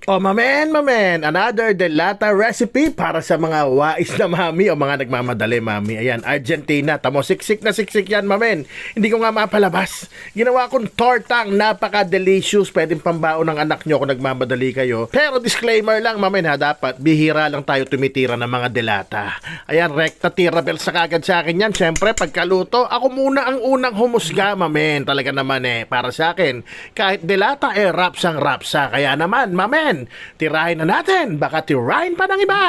Oh, mamen, another delata recipe para sa mga wais na mami o mga nagmamadali mami. Ayan, Argentina. Tamo, siksik na siksik yan, mamen. Hindi ko nga mapalabas. Ginawa kong tortang napaka-delicious. Pwedeng pambaon ng anak nyo kung nagmamadali kayo. Pero disclaimer lang, mamen ha, dapat bihira lang tayo tumitira ng mga delata. Ayan, rekta tirabel sa kagad sa akin yan. Siyempre, pagkaluto, ako muna ang unang humusga, mamen. Talaga naman para sa akin, kahit delata, rapsang rapsa. Kaya naman, mamen, tirahin na natin, baka tirahin pa ng iba.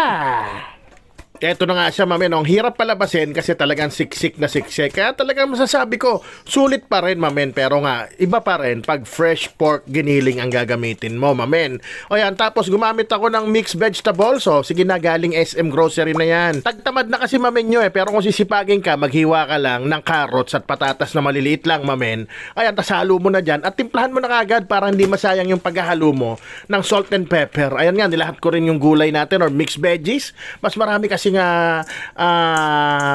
Eto na nga siya, mamen. Ang hirap palabasin kasi talagang siksik na siksik. Kaya talagang masasabi ko, sulit pa rin, mamen. Pero nga, iba pa rin pag fresh pork giniling ang gagamitin mo, mamen. O yan, tapos gumamit ako ng mixed vegetables. O, sige na, galing SM Grocery na yan. Tagtamad na kasi, mamen nyo Pero kung sisipagin ka, maghiwa ka lang ng carrots at patatas na maliliit lang, mamen. Ayan, tas halo mo na dyan. At timplahan mo na kagad para hindi masayang yung paghahalo mo ng salt and pepper. Ayan nga, nilahat ko rin yung gulay natin or mixed veggies. Mas marami kasi nga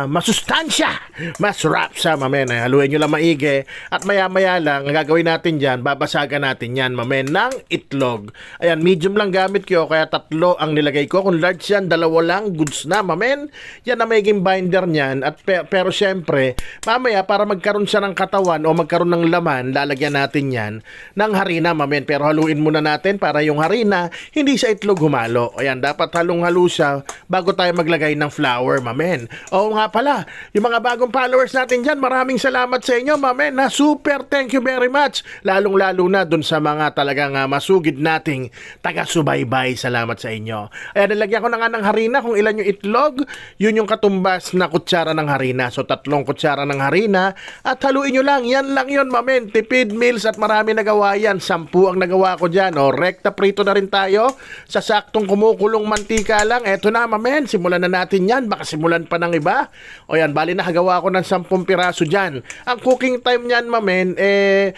masustansya, masarap sa mamen. Haluin nyo lang maigi at maya-maya lang ang gagawin natin dyan, babasagan natin yan, mamen, ng itlog. Ayan, medium lang gamit ko kaya 3 ang nilagay ko. Kung large yan, 2 lang, goods na, mamen. Yan na magiging binder nyan at pero syempre, mamaya para magkaroon siya ng katawan o magkaroon ng laman, lalagyan natin yan ng harina, mamen. Pero haluin muna natin para yung harina hindi sa itlog humalo. Ayan, dapat halong-halo siya bago tayo maglagay ng flour, mamen. Oo nga pala, yung mga bagong followers natin dyan, maraming salamat sa inyo, mamen. Super thank you very much. Lalong-lalo na dun sa mga talagang masugid nating taga-subaybay. Salamat sa inyo. Ayan, nilagyan ko na nga ng harina. Kung ilan yung itlog, yun yung katumbas na kutsara ng harina. So, 3 kutsara ng harina. At haluin nyo lang. Yan lang yun, mamen. Tipid meals at marami nagawa yan. 10 ang nagawa ko dyan. O, rekta prito na rin tayo. Sa saktong kumukulong mantika lang. Eto na, mamen. Simulan na natin yan. Baka simulan pa ng iba. O yan, bali na hagawa ko ng 10 piraso dyan. Ang cooking time niyan, mamen, 2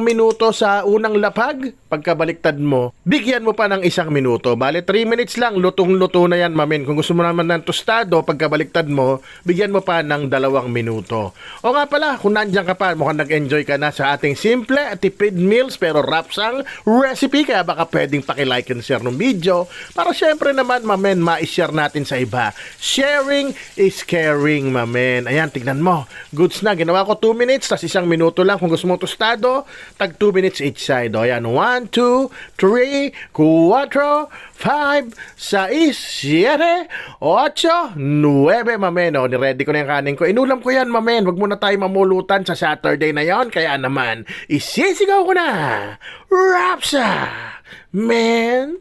minuto sa unang lapag. Pagkabaliktad mo, bigyan mo pa ng 1 minuto. Bali, 3 minutes lang. Lutong-luto na yan, mamen. Kung gusto mo naman ng tostado, pagkabaliktad mo, bigyan mo pa ng 2 minuto. O nga pala, kung nandiyan ka pa, mukhang nag-enjoy ka na sa ating simple at tipid meals pero rapsang recipe. Kaya baka pwedeng pakilike and share ng video para syempre naman, mamen, ma-share natin sa iba. Sharing is caring, mamen. Ayan, tignan mo. Goods na. Ginawa ko 2 minutes, tas 1 minuto lang. Kung gusto mo tostado, tag 2 minutes each side. O, ayan. 1, 2, 3, 4, 5, 6, 7, 8, 9, mamen. O, niready ko na yung kanin ko. Inulam ko yan, mamen. Huwag muna tayo mamulutan sa Saturday na yon. Kaya naman, isisigaw ko na. Rapsa! Man!